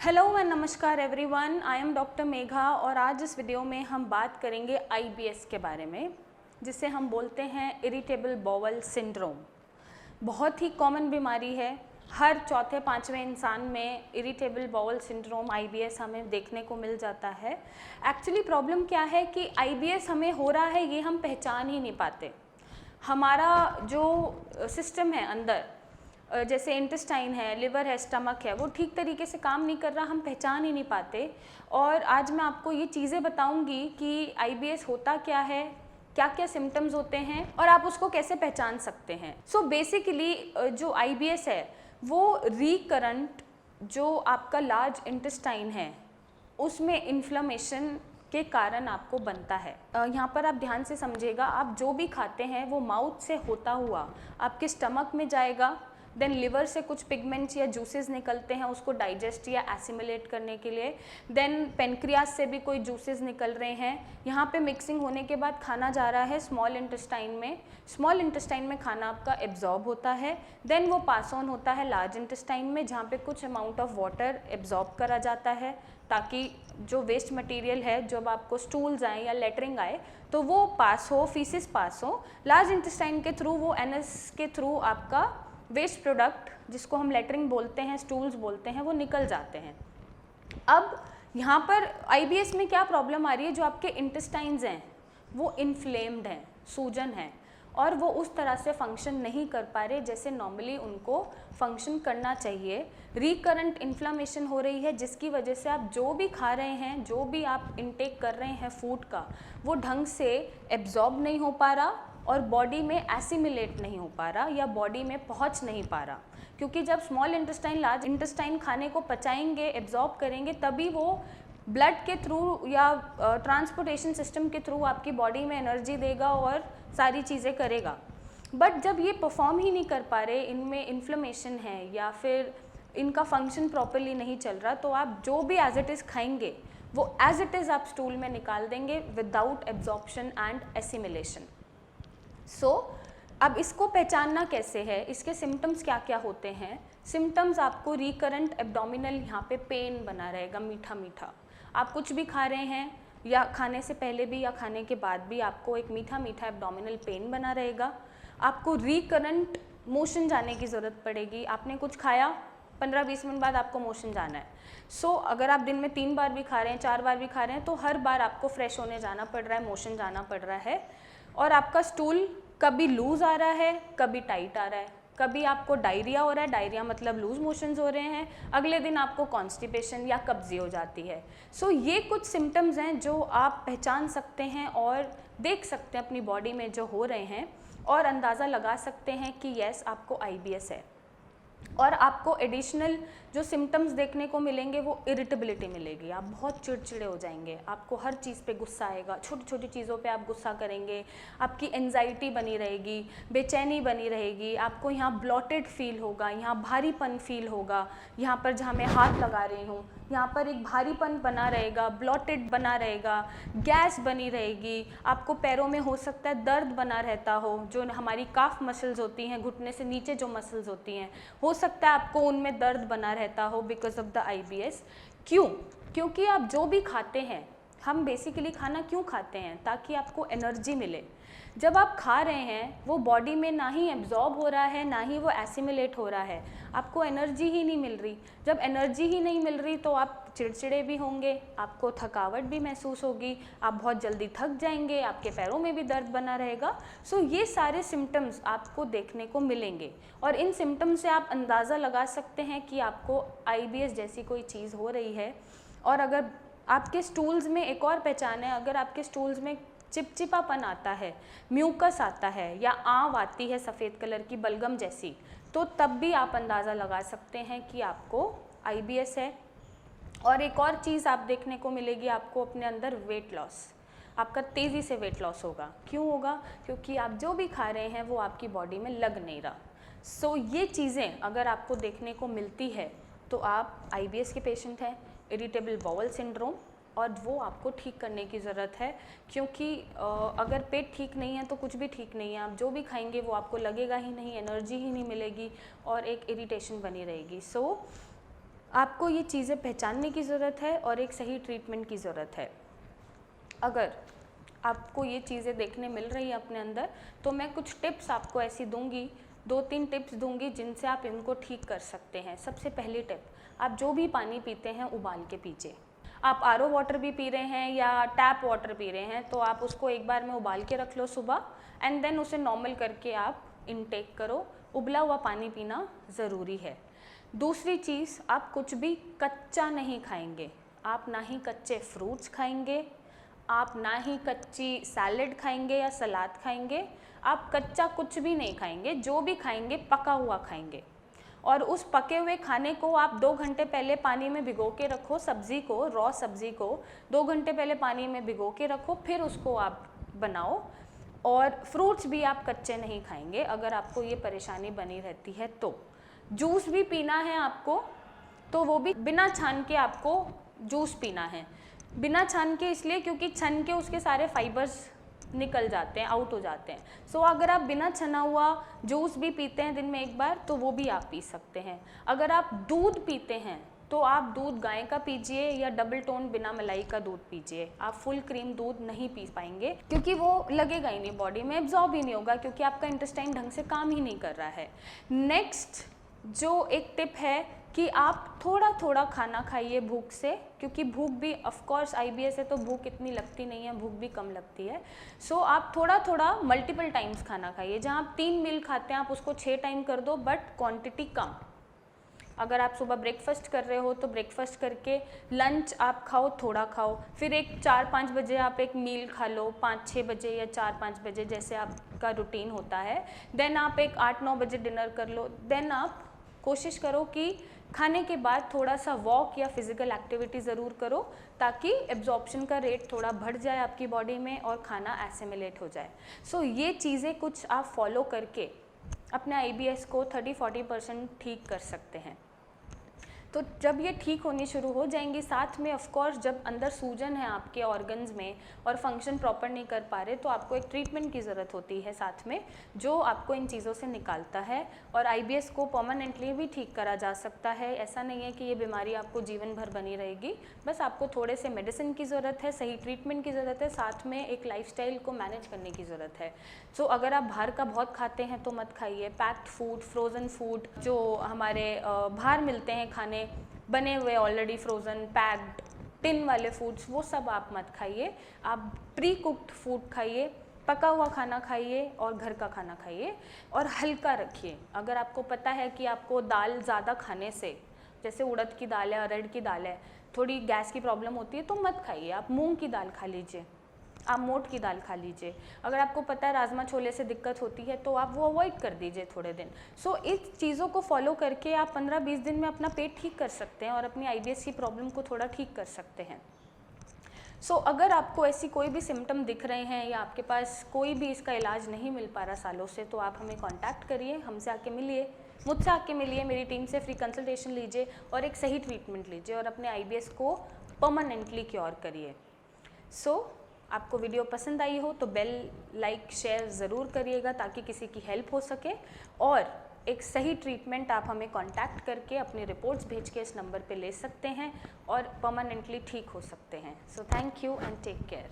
Hello and नमस्कार everyone, I am doctor Megha और आज इस वीडियो में हम बात करेंगे आईबीएस के बारे में, जिसे हम बोलते हैं इरिटेबल बाउल सिंड्रोम। बहुत ही कॉमन बीमारी है, हर चौथे पांचवें इंसान में इरिटेबल बाउल सिंड्रोम आईबीएस हमें देखने को मिल जाता है। एक्चुअली प्रॉब्लम क्या है कि आईबीएस हमें हो रहा है ये हम पहचान ही नहीं पाते। हमारा जो सिस्टम है अंदर, जैसे इंटेस्टाइन है, लिवर है, स्टमक है, वो ठीक तरीके से काम नहीं कर रहा, हम पहचान ही नहीं पाते। और आज मैं आपको ये चीज़ें बताऊंगी कि आईबीएस होता क्या है, क्या क्या सिम्टम्स होते हैं और आप उसको कैसे पहचान सकते हैं। सो बेसिकली जो आईबीएस है वो रिकरेंट जो आपका लार्ज इंटेस्टाइन है उसमें इन्फ्लेमेशन के कारण आपको बनता है। यहाँ पर आप ध्यान से समझिएगा, आप जो भी खाते हैं वो माउथ से होता हुआ आपके स्टमक में जाएगा, देन लिवर से कुछ पिगमेंट्स या जूसेस निकलते हैं उसको डाइजेस्ट या एसिमिलेट करने के लिए, देन पेनक्रियास से भी कोई जूसेस निकल रहे हैं, यहाँ पे मिक्सिंग होने के बाद खाना जा रहा है स्मॉल इंटेस्टाइन में खाना आपका एब्जॉर्ब होता है, देन वो पास ऑन होता है लार्ज इंटेस्टाइन में, जहाँ पे कुछ अमाउंट ऑफ वाटर एब्जॉर्ब करा जाता है ताकि जो वेस्ट मटेरियल है, जब आपको स्टूल्स आए या लेटरिंग आए तो वो पास हो, फीसिस पास हो लार्ज इंटेस्टाइन के थ्रू, वो एनएस के थ्रू आपका वेस्ट प्रोडक्ट जिसको हम लेटरिंग बोलते हैं, स्टूल्स बोलते हैं, वो निकल जाते हैं। अब यहाँ पर आईबीएस में क्या प्रॉब्लम आ रही है, जो आपके इंटेस्टाइन्स हैं वो इन्फ्लेम्ड हैं, सूजन है और वो उस तरह से फंक्शन नहीं कर पा रहे जैसे नॉर्मली उनको फंक्शन करना चाहिए। रिकरेंट इन्फ्लामेशन हो रही है जिसकी वजह से आप जो भी खा रहे हैं, जो भी आप इनटेक कर रहे हैं फूड का, वो ढंग से एब्जॉर्ब नहीं हो पा रहा और बॉडी में एसिमिलेट नहीं हो पा रहा या बॉडी में पहुंच नहीं पा रहा। क्योंकि जब स्मॉल इंटेस्टाइन लार्ज इंटेस्टाइन खाने को पचाएंगे, एब्जॉर्ब करेंगे, तभी वो ब्लड के थ्रू या ट्रांसपोर्टेशन सिस्टम के थ्रू आपकी बॉडी में एनर्जी देगा और सारी चीज़ें करेगा। बट जब ये परफॉर्म ही नहीं कर पा रहे, इनमें इन्फ्लेमेशन है या फिर इनका फंक्शन प्रॉपरली नहीं चल रहा, तो आप जो भी एज इट इज़ खाएंगे वो एज इट इज़ आप स्टूल में निकाल देंगे विदाउट एब्जॉर्प्शन एंड एसिमिलेशन। अब इसको पहचानना कैसे है, इसके सिम्टम्स क्या क्या होते हैं। सिम्टम्स आपको रिकरेंट एब्डोमिनल, यहाँ पे पेन बना रहेगा, मीठा मीठा, आप कुछ भी खा रहे हैं या खाने से पहले भी या खाने के बाद भी आपको एक मीठा मीठा एब्डोमिनल पेन बना रहेगा। आपको रिकरेंट मोशन जाने की ज़रूरत पड़ेगी, आपने कुछ खाया 15-20 मिनट बाद आपको मोशन जाना है। अगर आप दिन में 3 बार भी खा रहे हैं, 4 बार भी खा रहे हैं, तो हर बार आपको फ्रेश होने जाना पड़ रहा है, मोशन जाना पड़ रहा है। और आपका स्टूल कभी लूज़ आ रहा है, कभी टाइट आ रहा है, कभी आपको डायरिया हो रहा है, डायरिया मतलब लूज मोशंस हो रहे हैं, अगले दिन आपको कॉन्स्टिपेशन या कब्जी हो जाती है। ये कुछ सिम्टम्स हैं जो आप पहचान सकते हैं और देख सकते हैं अपनी बॉडी में जो हो रहे हैं और अंदाज़ा लगा सकते हैं कि यस आपको आईबीएस है। और आपको एडिशनल जो सिम्टम्स देखने को मिलेंगे वो इरिटेबिलिटी मिलेगी, आप बहुत चिड़चिड़े हो जाएंगे, आपको हर चीज़ पे गुस्सा आएगा, छोटी छोटी चीज़ों पे आप गुस्सा करेंगे, आपकी एंजाइटी बनी रहेगी, बेचैनी बनी रहेगी, आपको यहाँ ब्लॉटेड फील होगा, यहाँ भारीपन फील होगा, यहाँ पर जहाँ मैं हाथ लगा रही हूँ यहाँ पर एक भारीपन बना रहेगा, ब्लॉटेड बना रहेगा, गैस बनी रहेगी, आपको पैरों में हो सकता है दर्द बना रहता हो, जो हमारी काफ मसल्स होती हैं, घुटने से नीचे जो मसल्स होती हैं, हो सकता है आपको उनमें दर्द बना रहता हो बिकॉज ऑफ द आईबीएस। क्यों? क्योंकि आप जो भी खाते हैं, हम बेसिकली खाना क्यों खाते हैं? ताकि आपको एनर्जी मिले। जब आप खा रहे हैं वो बॉडी में ना ही एब्जॉर्ब हो रहा है, ना ही वो एसिमिलेट हो रहा है, आपको एनर्जी ही नहीं मिल रही। जब एनर्जी ही नहीं मिल रही तो आप चिड़चिड़े भी होंगे, आपको थकावट भी महसूस होगी, आप बहुत जल्दी थक जाएंगे, आपके पैरों में भी दर्द बना रहेगा। ये सारे सिम्टम्स आपको देखने को मिलेंगे और इन सिम्टम्स से आप अंदाज़ा लगा सकते हैं कि आपको आईबीएस जैसी कोई चीज़ हो रही है। और अगर आपके स्टूल्स में एक और पहचान है, अगर आपके स्टूल्स में चिपचिपापन आता है, म्यूकस आता है या आंव आती है सफ़ेद कलर की बलगम जैसी, तो तब भी आप अंदाज़ा लगा सकते हैं कि आपको आईबीएस है। और एक और चीज़ आप देखने को मिलेगी, आपको अपने अंदर वेट लॉस, आपका तेज़ी से वेट लॉस होगा। क्यों होगा? क्योंकि आप जो भी खा रहे हैं वो आपकी बॉडी में लग नहीं रहा। ये चीज़ें अगर आपको देखने को मिलती है तो आप आईबीएस के पेशेंट हैं, इरिटेबल बाउल सिंड्रोम, और वो आपको ठीक करने की ज़रूरत है। क्योंकि अगर पेट ठीक नहीं है तो कुछ भी ठीक नहीं है, आप जो भी खाएंगे वो आपको लगेगा ही नहीं, एनर्जी ही नहीं मिलेगी और एक इरिटेशन बनी रहेगी। आपको ये चीज़ें पहचानने की ज़रूरत है और एक सही ट्रीटमेंट की ज़रूरत है। अगर आपको ये चीज़ें देखने मिल रही है अपने अंदर, तो मैं कुछ टिप्स आपको ऐसी दूंगी, 2-3 टिप्स दूंगी जिनसे आप इनको ठीक कर सकते हैं। सबसे पहली टिप, आप जो भी पानी पीते हैं उबाल के पीजिए। आप आरओ वाटर भी पी रहे हैं या टैप वाटर पी रहे हैं तो आप उसको एक बार में उबाल के रख लो सुबह, एंड देन उसे नॉर्मल करके आप इनटेक करो। उबला हुआ पानी पीना ज़रूरी है। दूसरी चीज़, आप कुछ भी कच्चा नहीं खाएंगे। आप ना ही कच्चे फ्रूट्स खाएंगे, आप ना ही कच्ची सैलेड खाएंगे या सलाद खाएंगे। आप कच्चा कुछ भी नहीं खाएंगे, जो भी खाएंगे पका हुआ खाएंगे। और उस पके हुए खाने को आप 2 घंटे पहले पानी में भिगो के रखो। सब्ज़ी को, रॉ सब्ज़ी को 2 घंटे पहले पानी में भिगो के रखो, फिर उसको आप बनाओ। और फ्रूट्स भी आप कच्चे नहीं खाएंगे अगर आपको ये परेशानी बनी रहती है तो। जूस भी पीना है आपको तो वो भी बिना छान के आपको जूस पीना है। बिना छान के इसलिए क्योंकि छन के उसके सारे फाइबर्स निकल जाते हैं, आउट हो जाते हैं। सो अगर आप बिना छना हुआ जूस भी पीते हैं दिन में एक बार तो वो भी आप पी सकते हैं। अगर आप दूध पीते हैं तो आप दूध गाय का पीजिए या डबल टोन बिना मलाई का दूध पीजिए। आप फुल क्रीम दूध नहीं पी पाएंगे क्योंकि वो लगेगा ही नहीं बॉडी में, एब्जॉर्ब ही नहीं होगा क्योंकि आपका इंटेस्टाइन ढंग से काम ही नहीं कर रहा है। नेक्स्ट जो एक टिप है कि आप थोड़ा थोड़ा खाना खाइए भूख से, क्योंकि भूख भी ऑफकोर्स IBS है तो भूख इतनी लगती नहीं है, भूख भी कम लगती है। सो आप थोड़ा थोड़ा मल्टीपल टाइम्स खाना खाइए। जहाँ आप 3 मील खाते हैं आप उसको 6 टाइम कर दो, बट क्वांटिटी कम। अगर आप सुबह ब्रेकफास्ट कर रहे हो तो ब्रेकफास्ट करके लंच आप खाओ, थोड़ा खाओ, फिर एक 4-5 बजे आप एक मील खा लो, 5-6 बजे या 4-5 बजे जैसे आपका रूटीन होता है। देन आप एक 8-9 बजे डिनर कर लो। देन आप कोशिश करो कि खाने के बाद थोड़ा सा वॉक या फिजिकल एक्टिविटी ज़रूर करो ताकि एब्जॉर्प्शन का रेट थोड़ा बढ़ जाए आपकी बॉडी में और खाना एसिमिलेट हो जाए। सो ये चीज़ें कुछ आप फॉलो करके अपने IBS को 30-40% ठीक कर सकते हैं। तो जब ये ठीक होनी शुरू हो जाएंगी, साथ में ऑफ कोर्स जब अंदर सूजन है आपके ऑर्गन्स में और फंक्शन प्रॉपर नहीं कर पा रहे तो आपको एक ट्रीटमेंट की ज़रूरत होती है साथ में, जो आपको इन चीज़ों से निकालता है। और IBS को परमानेंटली भी ठीक करा जा सकता है। ऐसा नहीं है कि ये बीमारी आपको जीवन भर बनी रहेगी, बस आपको थोड़े से मेडिसिन की ज़रूरत है, सही ट्रीटमेंट की ज़रूरत है, साथ में एक लाइफस्टाइल को मैनेज करने की ज़रूरत है। सो अगर आप बाहर का बहुत खाते हैं तो मत खाइए। पैक्ड फूड, फ्रोज़न फूड जो हमारे बाहर मिलते हैं खाने बने हुए ऑलरेडी फ्रोज़न पैक्ड टिन वाले फूड्स, वो सब आप मत खाइए। आप प्री कुक्ड फूड खाइए, पका हुआ खाना खाइए और घर का खाना खाइए और हल्का रखिए। अगर आपको पता है कि आपको दाल ज़्यादा खाने से, जैसे उड़द की दाल है, अरहर की दाल है, थोड़ी गैस की प्रॉब्लम होती है तो मत खाइए। आप मूंग की दाल खा लीजिए, आप मोट की दाल खा लीजिए। अगर आपको पता है राजमा छोले से दिक्कत होती है तो आप वो अवॉइड कर दीजिए थोड़े दिन। सो इस चीज़ों को फॉलो करके आप 15-20 दिन में अपना पेट ठीक कर सकते हैं और अपनी IBS की प्रॉब्लम को थोड़ा ठीक कर सकते हैं। सो अगर आपको ऐसी कोई भी सिम्टम दिख रहे हैं या आपके पास कोई भी इसका इलाज नहीं मिल पा रहा सालों से, तो आप हमें कॉन्टैक्ट करिए, हमसे आके मिलिए, मुझसे आके मिलिए, मेरी टीम से फ्री कंसल्टेशन लीजिए और एक सही ट्रीटमेंट लीजिए और अपने IBS को परमानेंटली क्योर करिए। सो आपको वीडियो पसंद आई हो तो बेल लाइक शेयर ज़रूर करिएगा ताकि किसी की हेल्प हो सके, और एक सही ट्रीटमेंट आप हमें कांटेक्ट करके अपनी रिपोर्ट्स भेज के इस नंबर पे ले सकते हैं और परमानेंटली ठीक हो सकते हैं। So thank you and take care.